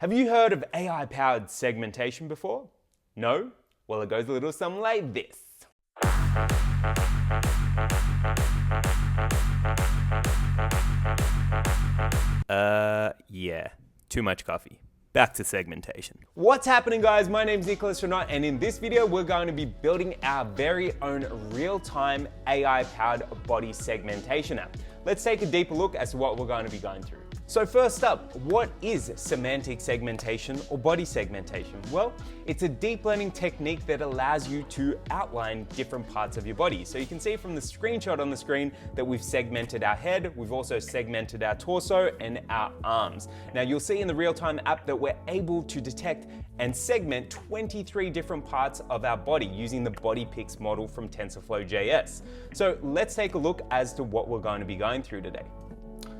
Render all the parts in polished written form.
Have you heard of AI-powered segmentation before? No? Well, it goes a little something like this. Yeah. Too much coffee. Back to segmentation. What's happening, guys? My name's Nicholas Renat, and in this video, we're going to be building our very own real-time AI-powered body segmentation app. Let's take a deeper look as to what we're going to be going through. So first up, what is semantic segmentation or body segmentation? Well, it's a deep learning technique that allows you to outline different parts of your body. So you can see from the screenshot on the screen that we've segmented our head, we've also segmented our torso and our arms. Now you'll see in the real-time app that we're able to detect and segment 23 different parts of our body using the BodyPix model from Tensorflow.JS. So let's take a look as to what we're going to be going through today.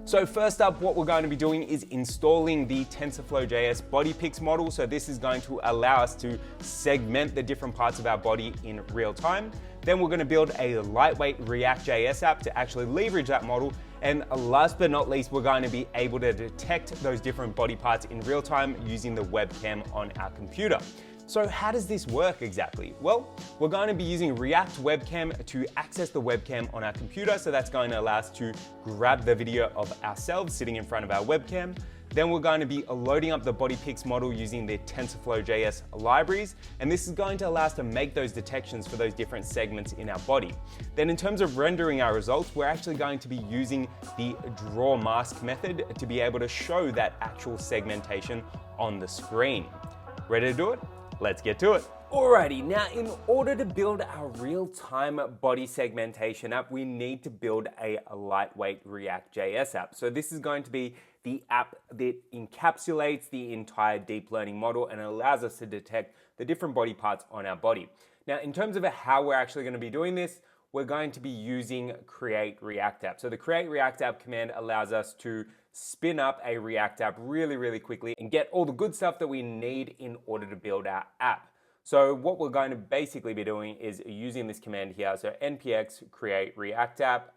So first up, what we're going to be doing is installing the Tensorflow.JS BodyPix model. So this is going to allow us to segment the different parts of our body in real time. Then we're going to build a lightweight React.JS app to actually leverage that model. And last but not least, we're going to be able to detect those different body parts in real time using the webcam on our computer. So how does this work exactly? Well, we're going to be using React Webcam to access the webcam on our computer. So that's going to allow us to grab the video of ourselves sitting in front of our webcam. Then we're going to be loading up the BodyPix model using the Tensorflow.JS libraries. And this is going to allow us to make those detections for those different segments in our body. Then in terms of rendering our results, we're actually going to be using the draw mask method to be able to show that actual segmentation on the screen. Ready to do it? Let's get to it. Alrighty, now in order to build our real-time body segmentation app, we need to build a lightweight React.JS app. So this is going to be the app that encapsulates the entire deep learning model and allows us to detect the different body parts on our body. Now, in terms of how we're actually going to be doing this, we're going to be using create React app. So the create React app command allows us to spin up a React app really quickly and get all the good stuff that we need in order to build our app. So what we're going to basically be doing is using this command here. So npx create React app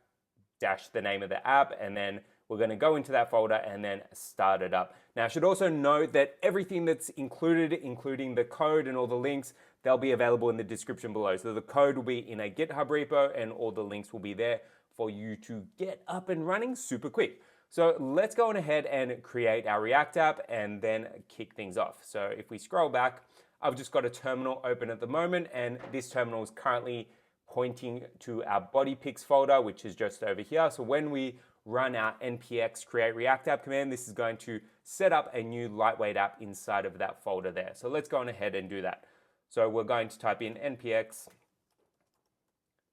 dash the name of the app, and then we're going to go into that folder and then start it up. Now I should also note that everything that's included, including the code and all the links, they'll be available in the description below. So the code will be in a GitHub repo and all the links will be there for you to get up and running super quick. So let's go on ahead and create our React app and then kick things off. So if we scroll back, I've just got a terminal open at the moment, and this terminal is currently pointing to our BodyPix folder, which is just over here. So when we run our npx create React app command, this is going to set up a new lightweight app inside of that folder there. So let's go on ahead and do that. So we're going to type in npx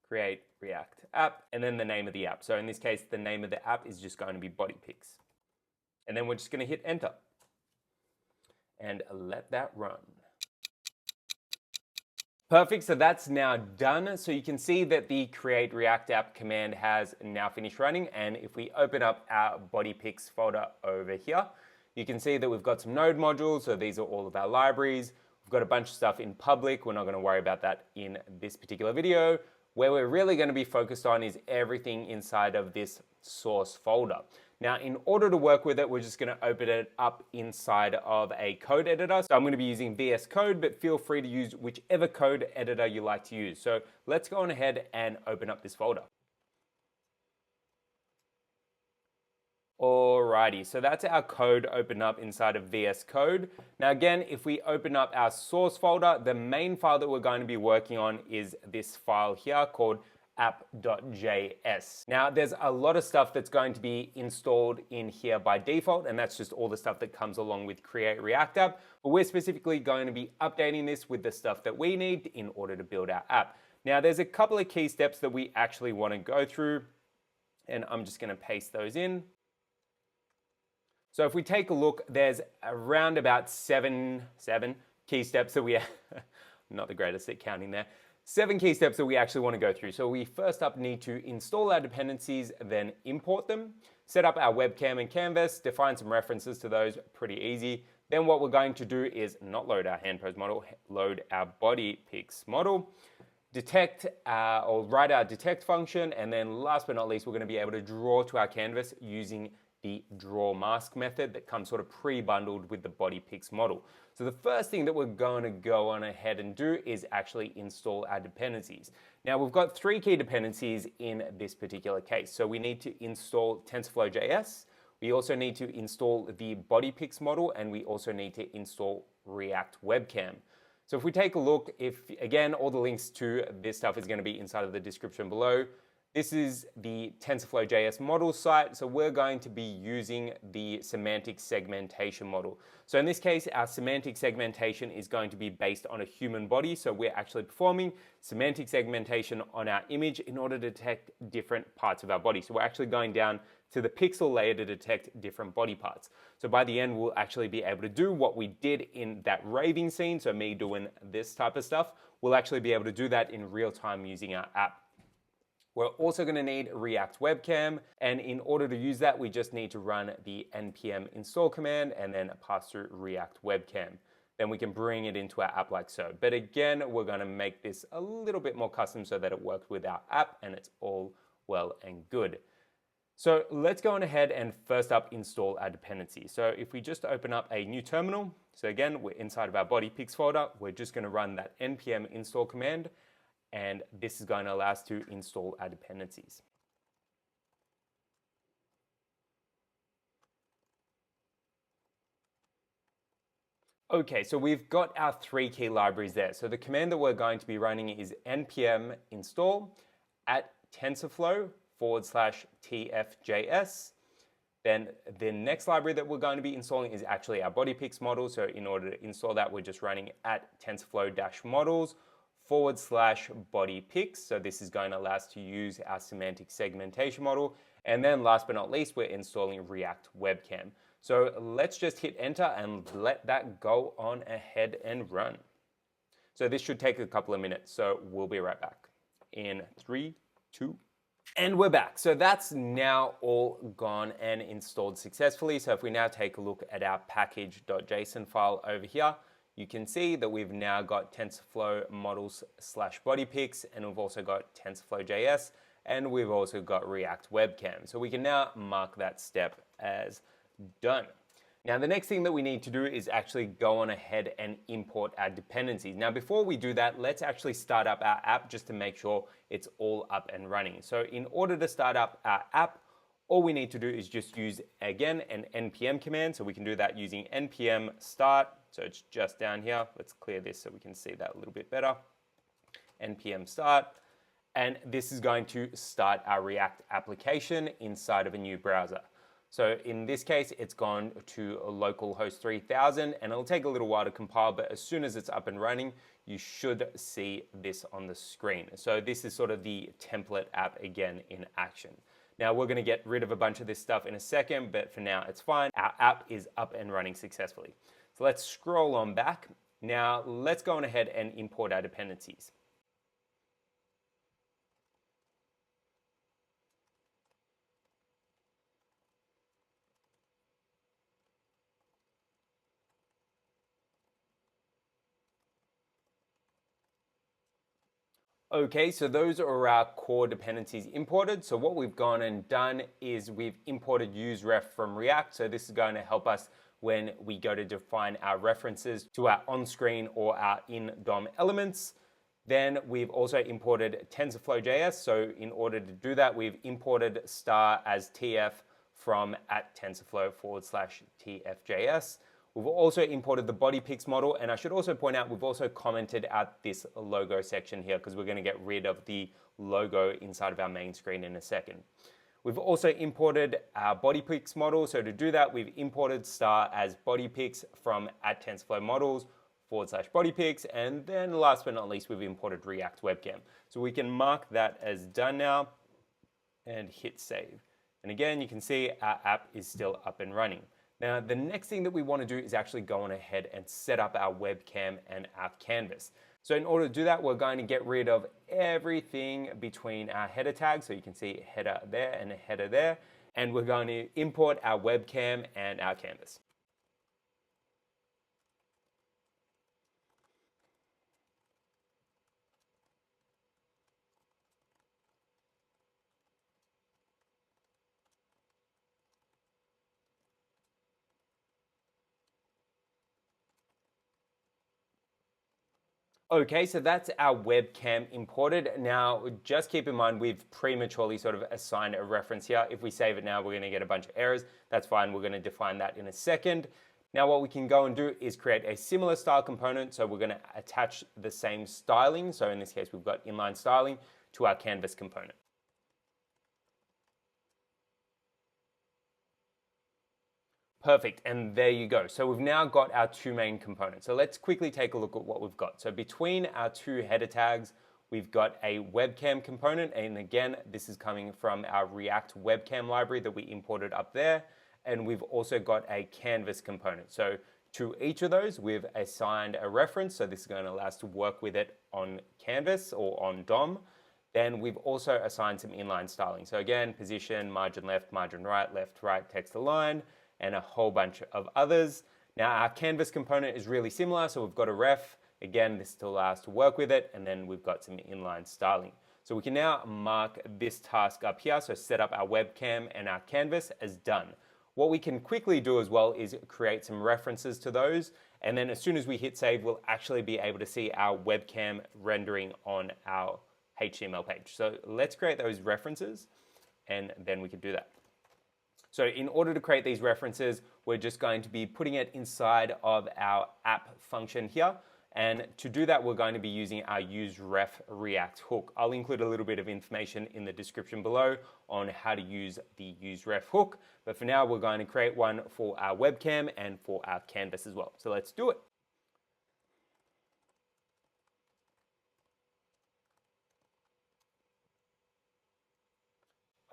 create React app, and then the name of the app. So in this case, the name of the app is just going to be BodyPix. And then we're just going to hit enter and let that run. Perfect, so that's now done. So you can see that the create React app command has now finished running. And if we open up our BodyPix folder over here, you can see that we've got some node modules. So these are all of our libraries. We've got a bunch of stuff in public. We're not going to worry about that in this particular video. Where we're really going to be focused on is everything inside of this source folder. Now, in order to work with it, we're just going to open it up inside of a code editor. So I'm going to be using VS Code, but feel free to use whichever code editor you like to use. So let's go on ahead and open up this folder. Alrighty, so that's our code open up inside of VS Code. Now again, if we open up our source folder, the main file that we're going to be working on is this file here called app.js. Now there's a lot of stuff that's going to be installed in here by default, and that's just all the stuff that comes along with create React app. But we're specifically going to be updating this with the stuff that we need in order to build our app. Now there's a couple of key steps that we actually want to go through, and I'm just going to paste those in. So if we take a look, there's around about seven key steps that we, not the greatest at counting there, 7 key steps that we actually want to go through. So we first up need to install our dependencies, then import them, set up our webcam and canvas, define some references to those, pretty easy. Then what we're going to do is not load our hand pose model, load our BodyPix model, detect or write our detect function, and then last but not least, we're going to be able to draw to our canvas using the draw mask method that comes sort of pre-bundled with the BodyPix model. So the first thing that we're going to go on ahead and do is actually install our dependencies. Now we've got 3 key dependencies in this particular case. So we need to install Tensorflow.JS, we also need to install the BodyPix model, and we also need to install React Webcam. So if we take a look, again, all the links to this stuff is going to be inside of the description below. This is the Tensorflow.JS model site, so we're going to be using the semantic segmentation model. So in this case, our semantic segmentation is going to be based on a human body, so we're actually performing semantic segmentation on our image in order to detect different parts of our body. So we're actually going down to the pixel layer to detect different body parts. So by the end, we'll actually be able to do what we did in that raving scene, so me doing this type of stuff. We'll actually be able to do that in real time using our app. We're also going to need React Webcam, and in order to use that, we just need to run the npm install command and then pass through React Webcam. Then we can bring it into our app like so. But again, we're going to make this a little bit more custom so that it works with our app and it's all well and good. So let's go on ahead and first up install our dependency. So if we just open up a new terminal, so again, we're inside of our BodyPix folder, we're just going to run that npm install command, and this is going to allow us to install our dependencies. Okay, so we've got our 3 key libraries there. So the command that we're going to be running is npm install at tensorflow.tfjs. Then the next library that we're going to be installing is actually our BodyPix model. So in order to install that, we're just running at tensorflow-models/BodyPix. So this is going to allow us to use our semantic segmentation model. And then last but not least, we're installing React Webcam. So let's just hit enter and let that go on ahead and run. So this should take a couple of minutes. So we'll be right back in 3, 2, and we're back. So that's now all gone and installed successfully. So if we now take a look at our package.json file over here, you can see that we've now got TensorFlow models/BodyPix, and we've also got TensorFlow.JS, and we've also got React Webcam. So we can now mark that step as done. Now the next thing that we need to do is actually go on ahead and import our dependencies. Now before we do that, let's actually start up our app just to make sure it's all up and running. So in order to start up our app, all we need to do is just use, again, an npm command. So we can do that using npm start. So it's just down here. Let's clear this so we can see that a little bit better. npm start. And this is going to start our React application inside of a new browser. So in this case, it's gone to localhost 3000, and it'll take a little while to compile, but as soon as it's up and running, you should see this on the screen. So this is sort of the template app again in action. Now we're going to get rid of a bunch of this stuff in a second, but for now it's fine. Our app is up and running successfully. So let's scroll on back. Now let's go on ahead and import our dependencies. Okay, so those are our core dependencies imported. So what we've gone and done is we've imported useRef from React. So this is going to help us when we go to define our references to our on-screen or our in-DOM elements. Then we've also imported TensorFlow.JS. So in order to do that, we've imported star as TF from at TensorFlow/TFJS. We've also imported the BodyPix model, and I should also point out we've also commented out this logo section here because we're going to get rid of the logo inside of our main screen in a second. We've also imported our BodyPix model. So to do that, we've imported star as BodyPix from at TensorFlow models/BodyPix, and then last but not least, we've imported React Webcam. So we can mark that as done now and hit save. And again, you can see our app is still up and running. Now, the next thing that we want to do is actually go on ahead and set up our webcam and our canvas. So in order to do that, we're going to get rid of everything between our header tags. So you can see header there and a header there. And we're going to import our webcam and our canvas. Okay, so that's our webcam imported. Now, just keep in mind, we've prematurely sort of assigned a reference here. If we save it now, we're going to get a bunch of errors. That's fine. We're going to define that in a second. Now, what we can go and do is create a similar style component. So we're going to attach the same styling. So in this case, we've got inline styling to our canvas component. Perfect, and there you go. So we've now got our two main components. So let's quickly take a look at what we've got. So between our two header tags, we've got a webcam component. And again, this is coming from our React webcam library that we imported up there. And we've also got a canvas component. So to each of those, we've assigned a reference. So this is going to allow us to work with it on canvas or on DOM. Then we've also assigned some inline styling. So again, position, margin left, margin right, left, right, text align, and a whole bunch of others. Now our canvas component is really similar, so we've got a ref. Again, this still allows us to work with it, and then we've got some inline styling. So we can now mark this task up here, so set up our webcam and our canvas as done. What we can quickly do as well is create some references to those, and then as soon as we hit save, we'll actually be able to see our webcam rendering on our HTML page. So let's create those references, and then we can do that. So in order to create these references, we're just going to be putting it inside of our app function here. And to do that, we're going to be using our useRef React hook. I'll include a little bit of information in the description below on how to use the useRef hook. But for now, we're going to create one for our webcam and for our canvas as well. So let's do it.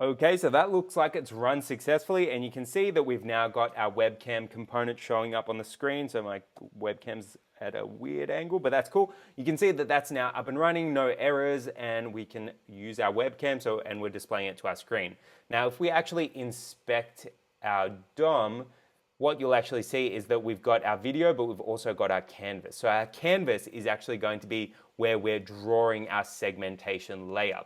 Okay, so that looks like it's run successfully, and you can see that we've now got our webcam component showing up on the screen. So my webcam's at a weird angle, but that's cool. You can see that that's now up and running, no errors, and we can use our webcam, and we're displaying it to our screen. Now, if we actually inspect our DOM, what you'll actually see is that we've got our video, but we've also got our canvas. So our canvas is actually going to be where we're drawing our segmentation layer.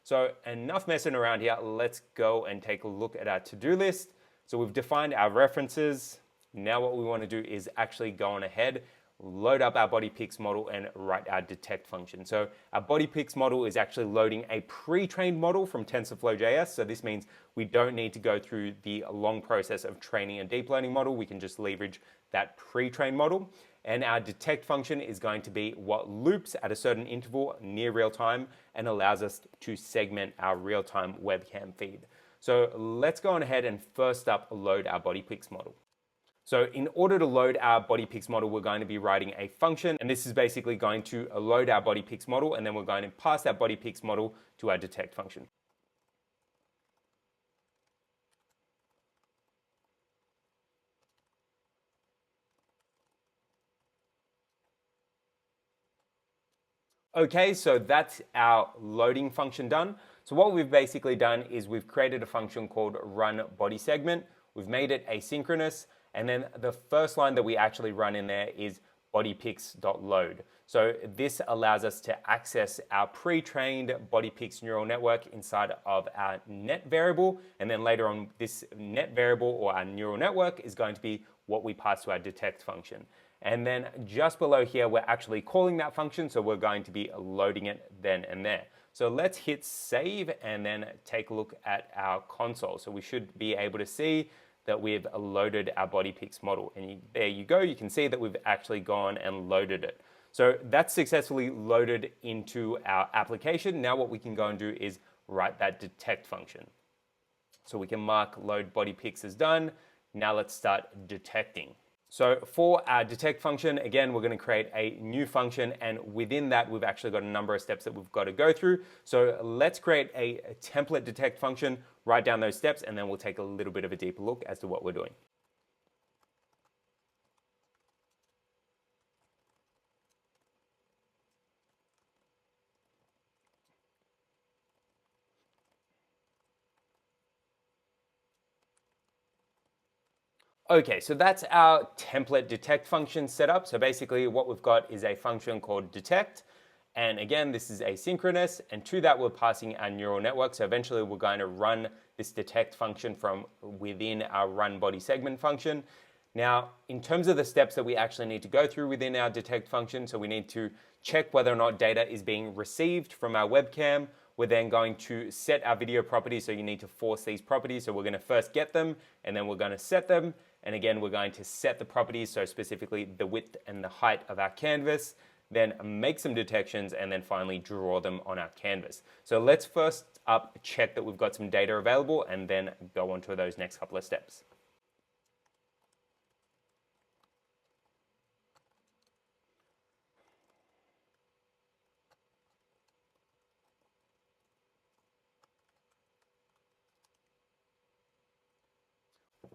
So enough messing around here, let's go and take a look at our to-do list. So we've defined our references. Now what we want to do is actually go on ahead, load up our BodyPix model and write our detect function. So our BodyPix model is actually loading a pre-trained model from Tensorflow.JS. So this means we don't need to go through the long process of training a deep learning model. We can just leverage that pre-trained model. And our detect function is going to be what loops at a certain interval near real time and allows us to segment our real-time webcam feed. So let's go on ahead and first up load our BodyPix model. So in order to load our BodyPix model, we're going to be writing a function, and this is basically going to load our BodyPix model, and then we're going to pass that BodyPix model to our detect function. Okay, so that's our loading function done. So what we've basically done is we've created a function called runBodySegment. We've made it asynchronous, and then the first line that we actually run in there is bodypix.load. So this allows us to access our pre-trained BodyPix neural network inside of our net variable, and then later on this net variable or our neural network is going to be what we pass to our detect function. And then just below here, we're actually calling that function, so we're going to be loading it then and there. So let's hit save and then take a look at our console. So we should be able to see that we've loaded our BodyPix model. And there you go, you can see that we've actually gone and loaded it. So that's successfully loaded into our application. Now what we can go and do is write that detect function. So we can mark load BodyPix as done. Now let's start detecting. So for our detect function, again, we're going to create a new function, and within that, we've actually got a number of steps that we've got to go through. So let's create a template detect function, write down those steps, and then we'll take a little bit of a deeper look as to what we're doing. Okay, so that's our template detect function set up. So basically what we've got is a function called detect. And again, this is asynchronous. And to that, we're passing our neural network. So eventually we're going to run this detect function from within our run body segment function. Now, in terms of the steps that we actually need to go through within our detect function, so we need to check whether or not data is being received from our webcam. We're then going to set our video properties, so you need to force these properties. So we're going to first get them, and then we're going to set them. And again, we're going to set the properties, so specifically the width and the height of our canvas, then make some detections, and then finally draw them on our canvas. So let's first up check that we've got some data available, and then go on to those next couple of steps.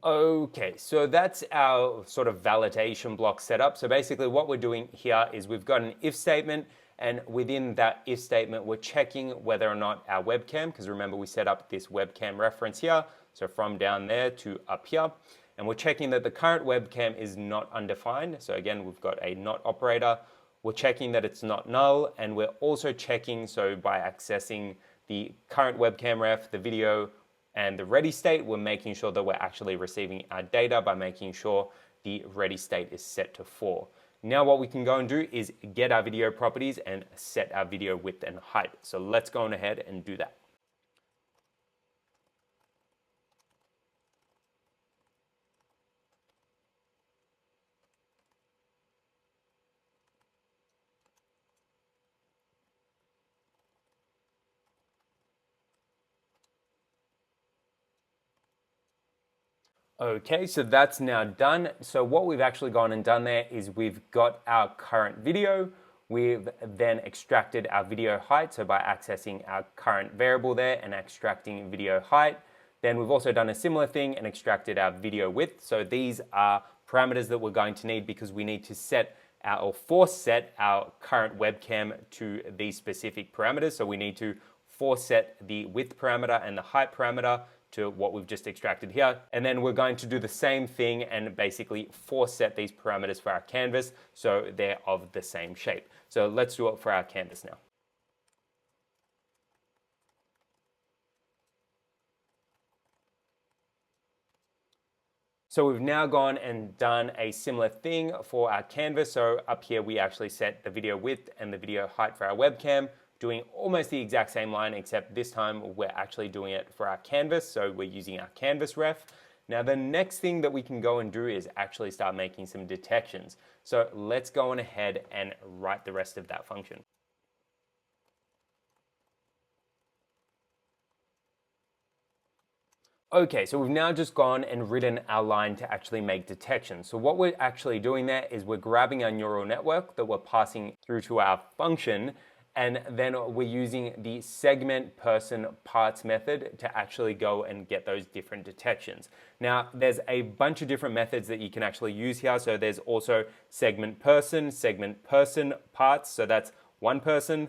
Okay, so that's our sort of validation block setup. So basically what we're doing here is we've got an if statement, and within that if statement, we're checking whether or not our webcam, because remember we set up this webcam reference here, so from down there to up here, and we're checking that the current webcam is not undefined. So again, we've got a not operator. We're checking that it's not null, and we're also checking, so by accessing the current webcam ref, the video, and the ready state, we're making sure that we're actually receiving our data by making sure the ready state is set to 4. Now what we can go and do is get our video properties and set our video width and height. So let's go on ahead and do that. Okay, so that's now done. So what we've actually gone and done there is we've got our current video. We've then extracted our video height, so by accessing our current variable there and extracting video height. Then we've also done a similar thing and extracted our video width. So these are parameters that we're going to need because we need to set or force set our current webcam to these specific parameters. So we need to force set the width parameter and the height parameter to what we've just extracted here. And then we're going to do the same thing and basically force set these parameters for our canvas so they're of the same shape. So let's do it for our canvas now. So we've now gone and done a similar thing for our canvas. So up here we actually set the video width and the video height for our webcam, doing almost the exact same line, except this time we're actually doing it for our canvas. So we're using our canvas ref. Now the next thing that we can go and do is actually start making some detections. So let's go on ahead and write the rest of that function. Okay, so we've now just gone and written our line to actually make detections. So what we're actually doing there is we're grabbing our neural network that we're passing through to our function, and then we're using the segment person parts method to actually go and get those different detections. Now, there's a bunch of different methods that you can actually use here. So there's also segment person parts. So that's one person.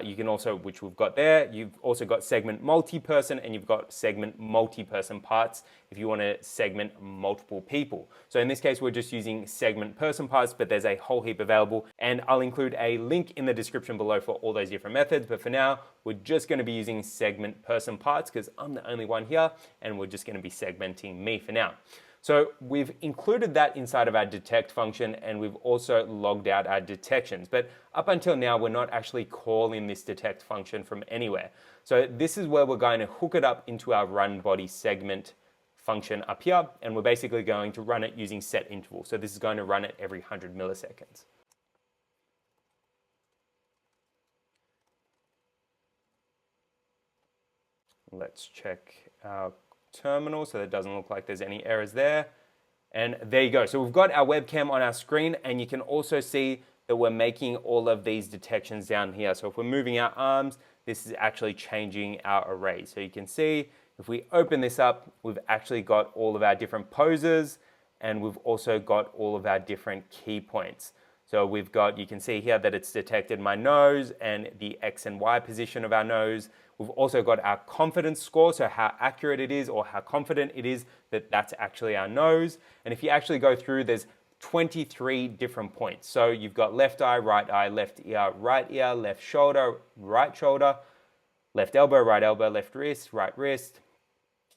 You can also, which we've got there, you've also got segment multi-person, and you've got segment multi-person parts if you want to segment multiple people. So in this case, we're just using segment person parts, but there's a whole heap available, and I'll include a link in the description below for all those different methods. But for now, we're just going to be using segment person parts because I'm the only one here, and we're just going to be segmenting me for now. So we've included that inside of our detect function, and we've also logged out our detections. But up until now, we're not actually calling this detect function from anywhere. So this is where we're going to hook it up into our run body segment function up here, and we're basically going to run it using set interval. So this is going to run it every 100 milliseconds. Let's check our terminal so that it doesn't look like there's any errors there. And there you go. So we've got our webcam on our screen, and you can also see that we're making all of these detections down here. So if we're moving our arms, this is actually changing our array. So you can see if we open this up, we've actually got all of our different poses, and we've also got all of our different key points. So we've got, you can see here that it's detected my nose and the X and Y position of our nose. We've also got our confidence score, so how accurate it is or how confident it is that that's actually our nose. And if you actually go through, there's 23 different points. So you've got left eye, left ear, right ear, left shoulder, right shoulder, left elbow, right wrist,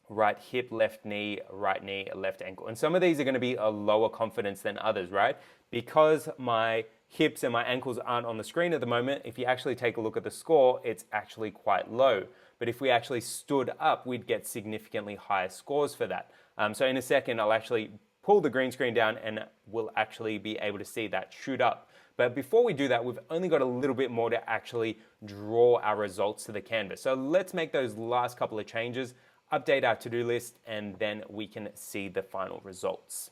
right hip, left knee, left ankle. And some of these are going to be a lower confidence than others, right? Because my hips and my ankles aren't on the screen at the moment, if you actually take a look at the score, it's actually quite low. But if we actually stood up, we'd get significantly higher scores for that. So in a second, I'll actually pull the green screen down and we'll actually be able to see that shoot up. But before we do that, we've only got a little bit more to actually draw our results to the canvas. So let's make those last couple of changes, update our to-do list, and then we can see the final results.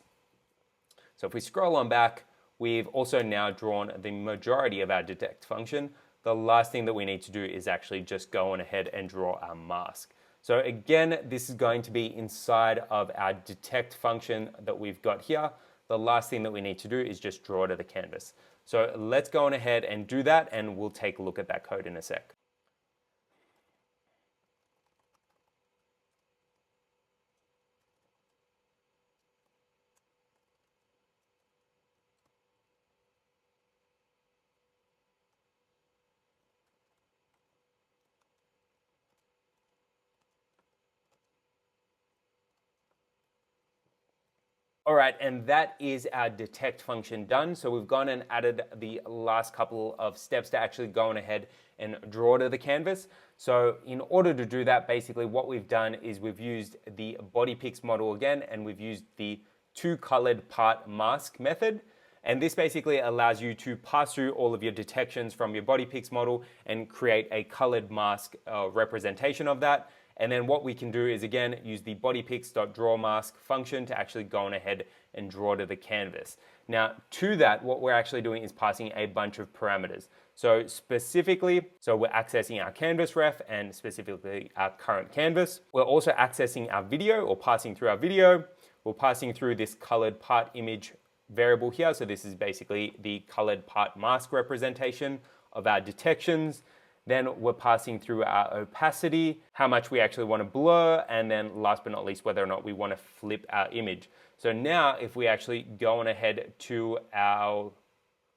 So if we scroll on back, we've also now drawn the majority of our detect function. The last thing that we need to do is actually just go on ahead and draw our mask. So again, this is going to be inside of our detect function that we've got here. The last thing that we need to do is just draw to the canvas. So let's go on ahead and do that, and we'll take a look at that code in a sec. All right, and that is our detect function done. So we've gone and added the last couple of steps to actually go on ahead and draw to the canvas. So in order to do that, basically what we've done is we've used the BodyPix model again, and we've used the two colored part mask method. And this basically allows you to pass through all of your detections from your BodyPix model and create a colored mask representation of that. And then what we can do is, again, use the bodypix.drawMask function to actually go on ahead and draw to the canvas. Now, to that, what we're actually doing is passing a bunch of parameters. So specifically, we're accessing our canvas ref and specifically our current canvas. We're also accessing our video or passing through our video. We're passing through this colored part image variable here. So this is basically the colored part mask representation of our detections. Then we're passing through our opacity, how much we actually want to blur, and then last but not least, whether or not we want to flip our image. So now if we actually go on ahead to our,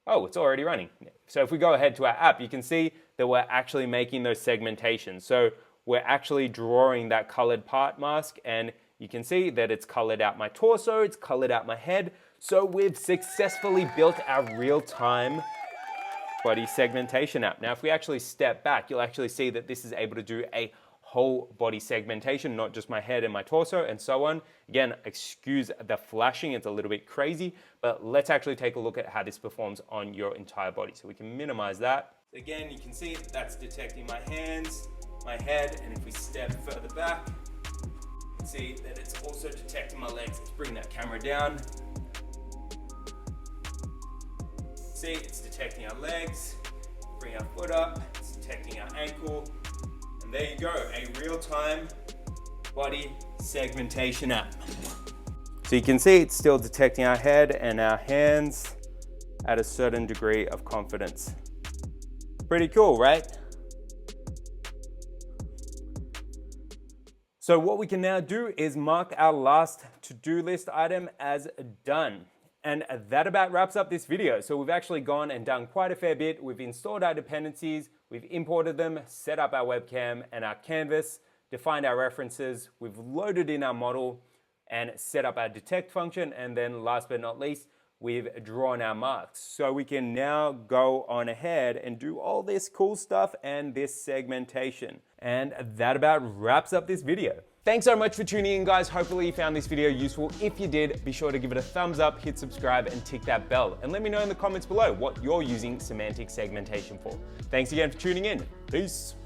oh, it's already running. So if we go ahead to our app, you can see that we're actually making those segmentations. So we're actually drawing that colored part mask, and you can see that it's colored out my torso, it's colored out my head. So we've successfully built our real-time body segmentation app. Now, if we actually step back, you'll actually see that this is able to do a whole body segmentation, not just my head and my torso and so on. Again, excuse the flashing, it's a little bit crazy, but let's actually take a look at how this performs on your entire body. So we can minimize that. Again, you can see that's detecting my hands, my head, and if we step further back, you can see that it's also detecting my legs. Let's bring that camera down. See, it's detecting our legs, bring our foot up, it's detecting our ankle, and there you go, a real-time body segmentation app. So you can see it's still detecting our head and our hands at a certain degree of confidence. Pretty cool, right? So what we can now do is mark our last to-do list item as done. And that about wraps up this video. So we've actually gone and done quite a fair bit. We've installed our dependencies, we've imported them, set up our webcam and our canvas, defined our references, we've loaded in our model and set up our detect function. And then last but not least, we've drawn our marks. So we can now go on ahead and do all this cool stuff and this segmentation. And that about wraps up this video. Thanks so much for tuning in, guys. Hopefully you found this video useful. If you did, be sure to give it a thumbs up, hit subscribe, and tick that bell. And let me know in the comments below what you're using semantic segmentation for. Thanks again for tuning in. Peace.